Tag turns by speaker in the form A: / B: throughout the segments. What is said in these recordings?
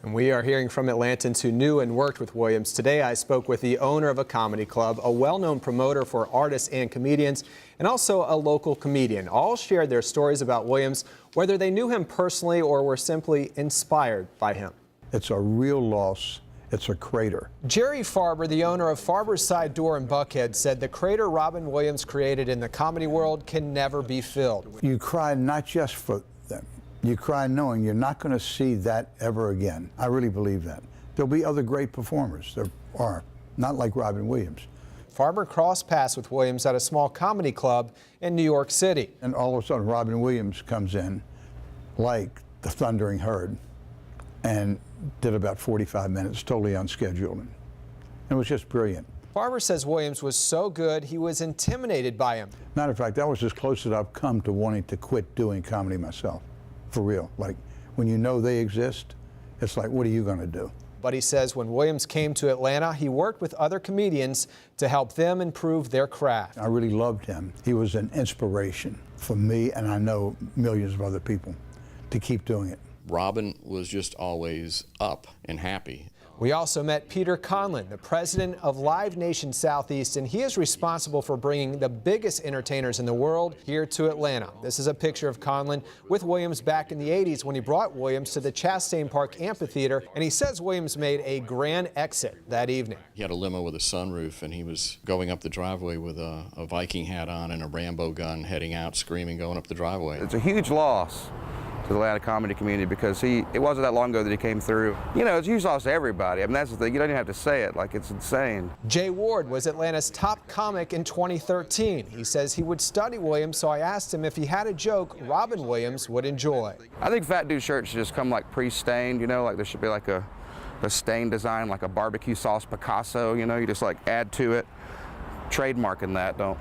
A: And we are hearing from Atlantans who knew and worked with Williams. Today I spoke with the owner of a comedy club, a well-known promoter for artists and comedians, and also a local comedian. All shared their stories about Williams, whether they knew him personally or were simply inspired by him.
B: It's a real loss. It's a crater.
A: Jerry Farber, the owner of Farber's Side Door in Buckhead, said the crater Robin Williams created in the comedy world can never be filled.
B: You cry not just for them. You cry knowing you're not going to see that ever again. I really believe that. There'll be other great performers. There are, not like Robin Williams.
A: Farber crossed paths with Williams at a small comedy club in New York City.
B: And all of a sudden Robin Williams comes in like the thundering herd and did about 45 minutes, totally unscheduled. And it was just brilliant.
A: Farber says Williams was so good he was intimidated by him.
B: Matter of fact, that was as close as I've come to wanting to quit doing comedy myself. For real. Like, when you know they exist, it's like, what are you going to do?
A: But he says when Williams came to Atlanta, he worked with other comedians to help them improve their craft.
B: I really loved him. He was an inspiration for me, and I know millions of other people, to keep doing it.
C: Robin was just always up and happy.
A: We also met Peter Conlon, the president of Live Nation Southeast, and he is responsible for bringing the biggest entertainers in the world here to Atlanta. This is a picture of Conlon with Williams back in the 80s when he brought Williams to the Chastain Park Amphitheater, and he says Williams made a grand exit that evening.
C: He had a limo with a sunroof, and he was going up the driveway with a Viking hat on and a Rambo gun, heading out screaming, going up the driveway.
D: It's a huge loss to the Atlanta comedy community because it wasn't that long ago that he came through. You know, it's a huge loss to everybody. I mean, that's the thing. You don't even have to say it. Like, it's insane.
A: Jay Ward was Atlanta's top comic in 2013. He says he would study Williams, so I asked him if he had a joke Robin Williams would enjoy.
D: I think fat dude shirts should just come like pre-stained, you know, like there should be like a stain design, like a barbecue sauce Picasso, you know, you just like add to it. Trademarking that, don't.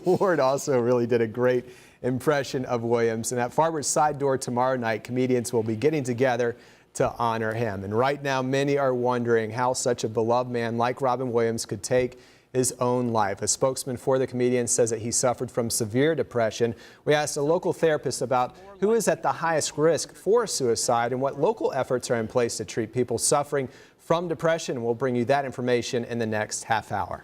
A: Ward also really did a great impression of Williams, and at Farber's Side Door tomorrow night, comedians will be getting together to honor him. And right now, many are wondering how such a beloved man like Robin Williams could take his own life. A spokesman for the comedian says that he suffered from severe depression. We asked a local therapist about who is at the highest risk for suicide and what local efforts are in place to treat people suffering from depression. We'll bring you that information in the next half hour.